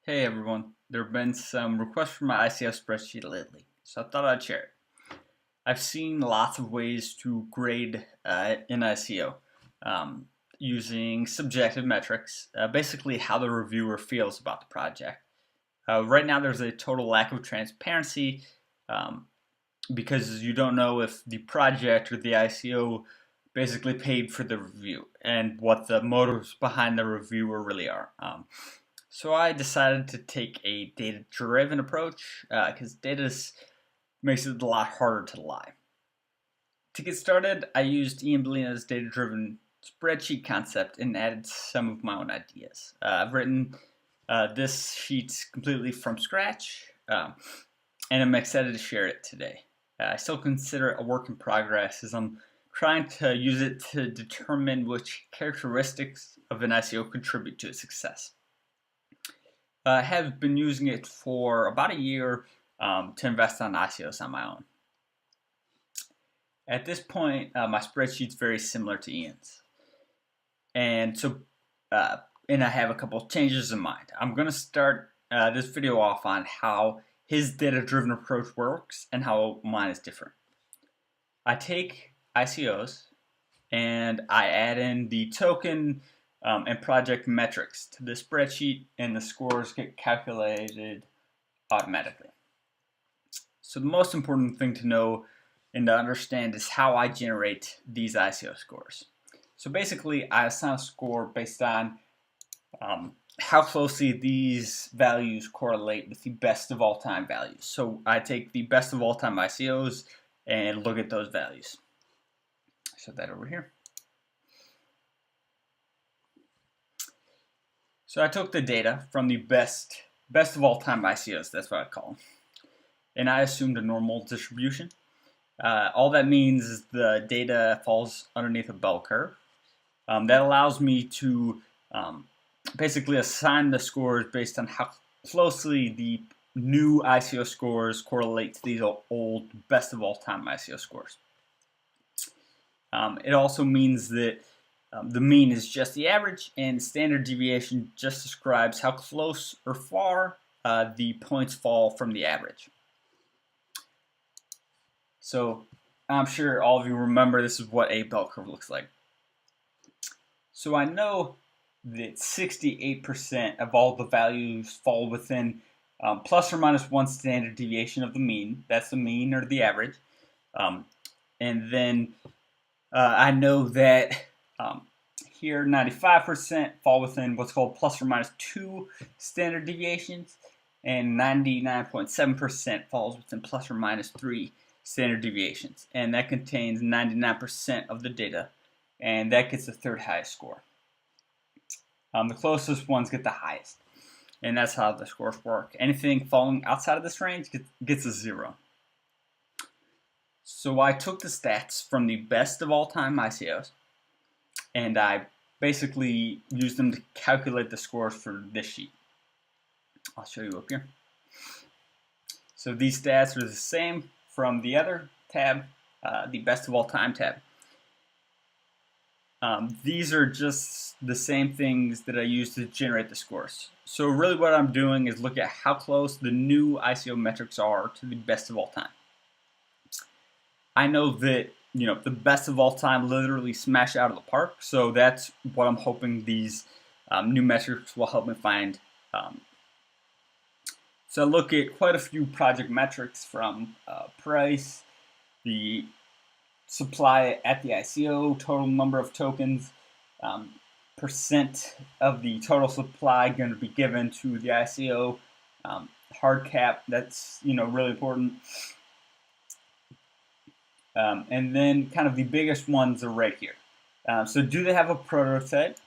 Hey everyone, there have been some requests for my ICO spreadsheet lately, so I thought I'd share it. I've seen lots of ways to grade an ICO using subjective metrics, basically how the reviewer feels about the project. Right now there's a total lack of transparency um, because you don't know if the project or the ICO basically paid for the review and what the motives behind the reviewer really are. So I decided to take a data-driven approach because data makes it a lot harder to lie. To get started, I used Ian Bellina's data-driven spreadsheet concept and added some of my own ideas. I've written this sheet completely from scratch, and I'm excited to share it today. I still consider it a work in progress as I'm trying to use it to determine which characteristics of an ICO contribute to its success. I have been using it for about a year to invest on ICOs on my own. At this point, my spreadsheet's very similar to Ian's. And so, and I have a couple of changes in mind. I'm going to start this video off on how his data-driven approach works and how mine is different. I take ICOs and I add in the token and project metrics to the spreadsheet, and the scores get calculated automatically. So the most important thing to know and to understand is how I generate these ICO scores. So basically, I assign a score based on how closely these values correlate with the best of all time values. So I take the best of all time ICOs and look at those values. Set that over here. So I took the data from the best of all time ICOs, that's what I call them, and I assumed a normal distribution. All that means is the data falls underneath a bell curve. That allows me to basically assign the scores based on how closely the new ICO scores correlate to these old best of all time ICO scores. It also means that the mean is just the average, and standard deviation just describes how close or far the points fall from the average. So I'm sure all of you remember this is what a bell curve looks like. So I know that 68% of all the values fall within plus or minus one standard deviation of the mean. That's the mean or the average. And then I know that here 95% fall within what's called plus or minus 2 standard deviations, and 99.7% falls within plus or minus 3 standard deviations, and that contains 99% of the data, and that gets the third highest score. The closest ones get the highest, and that's how the scores work. Anything falling outside of this range gets a 0. So I took the stats from the best of all time ICOs, and I basically used them to calculate the scores for this sheet. I'll show you up here. So these stats are the same from the other tab, the best of all time tab. These are just the same things that I use to generate the scores. So really what I'm doing is look at how close the new ICO metrics are to the best of all time. I know that the best of all time literally smash out of the park, so that's what I'm hoping these new metrics will help me find. So I look at quite a few project metrics from price, the supply at the ICO, total number of tokens, percent of the total supply going to be given to the ICO, hard cap, that's really important. And then kind of the biggest ones are right here. So do they have a prototype?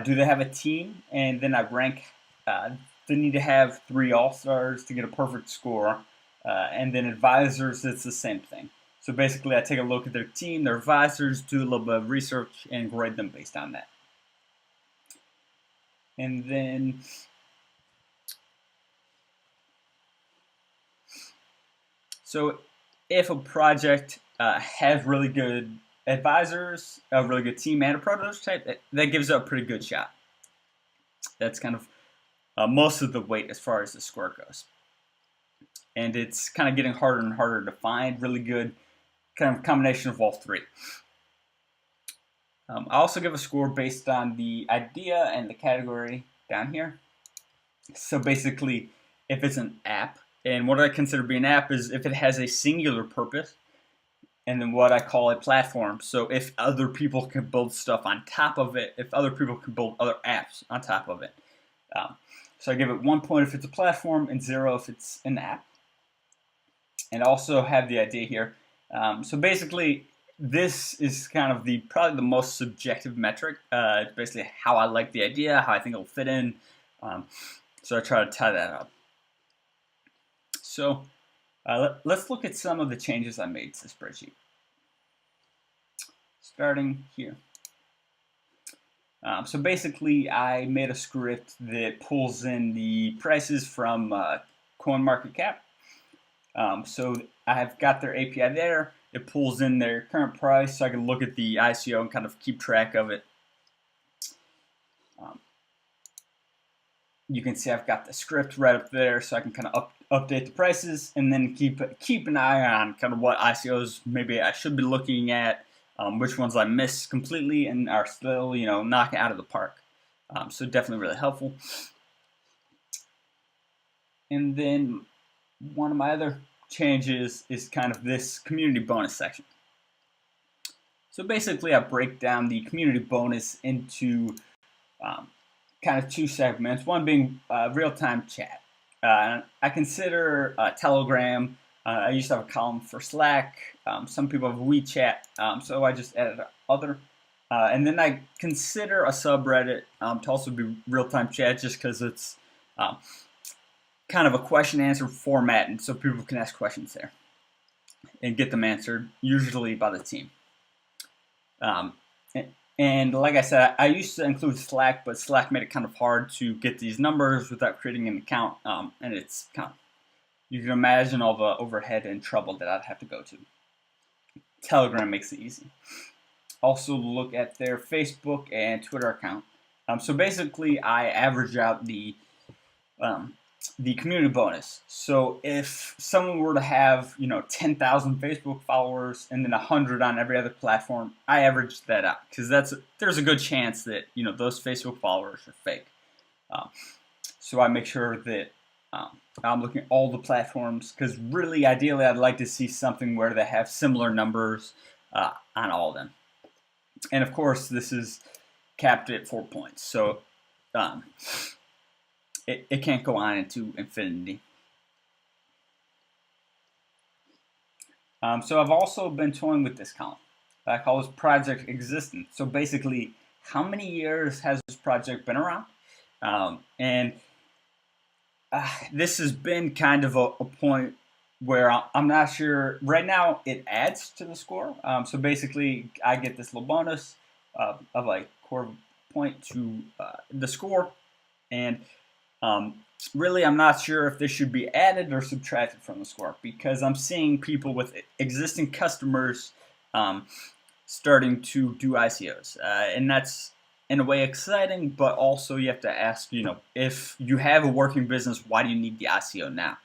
Do they have a team? And then I rank, they need to have 3 all-stars to get a perfect score. And then advisors, it's the same thing. So basically I take a look at their team, their advisors, do a little bit of research, and grade them based on that. And then so if a project has really good advisors, a really good team, and a prototype, that gives it a pretty good shot. That's kind of most of the weight as far as the score goes. And it's kind of getting harder and harder to find really good kind of combination of all three. I also give a score based on the idea and the category down here. So basically, if it's an app, and what I consider to be an app is if it has a singular purpose, and then what I call a platform. So if other people can build stuff on top of it, if other people can build other apps on top of it. So I give it 1 point if it's a platform and 0 if it's an app. And also have the idea here. So basically, this is kind of probably the most subjective metric. It's basically how I like the idea, how I think it'll fit in. So I try to tie that up. So let's look at some of the changes I made to the spreadsheet. Starting here. So basically, I made a script that pulls in the prices from CoinMarketCap. So I've got their API there. It pulls in their current price, so I can look at the ICO and kind of keep track of it. You can see I've got the script right up there, so I can kind of update the prices and then keep an eye on kind of what ICOs maybe I should be looking at, which ones I missed completely and are still, knocking out of the park. So definitely really helpful. And then one of my other changes is kind of this community bonus section. So basically, I break down the community bonus into kind of two segments, one being real-time chat. I consider Telegram. I used to have a column for Slack. Some people have WeChat, so I just added other. And then I consider a subreddit to also be real-time chat just because it's kind of a question-answer format, and so people can ask questions there and get them answered, usually by the team. And like I said, I used to include Slack, but Slack made it kind of hard to get these numbers without creating an account, and it's kind of, you can imagine all the overhead and trouble that I'd have to go to. Telegram makes it easy. Also look at their Facebook and Twitter account. So basically, I average out the community bonus. So if someone were to have 10,000 Facebook followers and then 100 on every other platform, I average that out because there's a good chance that those Facebook followers are fake. So I make sure that I'm looking at all the platforms because really, ideally, I'd like to see something where they have similar numbers on all of them. And of course, this is capped at 4 points. So it can't go on into infinity. So I've also been toying with this column. I call this project existence. So basically, how many years has this project been around? And this has been kind of a point where I'm not sure. Right now, it adds to the score. So basically, I get this little bonus of like quarter point to the score. And really, I'm not sure if this should be added or subtracted from the score because I'm seeing people with existing customers starting to do ICOs. And that's in a way exciting, but also you have to ask, if you have a working business, why do you need the ICO now?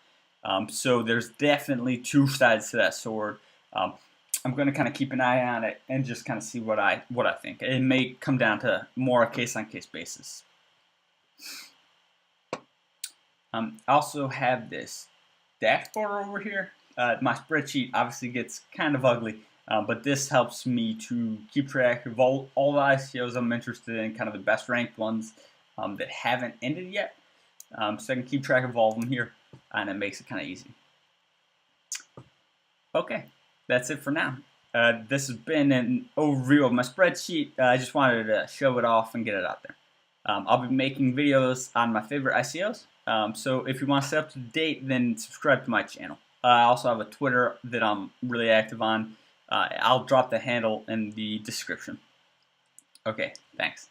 So there's definitely two sides to that sword. I'm going to kind of keep an eye on it and just kind of see what I think. It may come down to more a case-on-case basis. I also have this dashboard over here. My spreadsheet obviously gets kind of ugly, but this helps me to keep track of all the ICOs I'm interested in, kind of the best ranked ones that haven't ended yet. So I can keep track of all of them here, and it makes it kind of easy. Okay, that's it for now. This has been an overview of my spreadsheet. I just wanted to show it off and get it out there. I'll be making videos on my favorite ICOs. So if you want to stay up to date, then subscribe to my channel. I also have a Twitter that I'm really active on. I'll drop the handle in the description. Okay, thanks.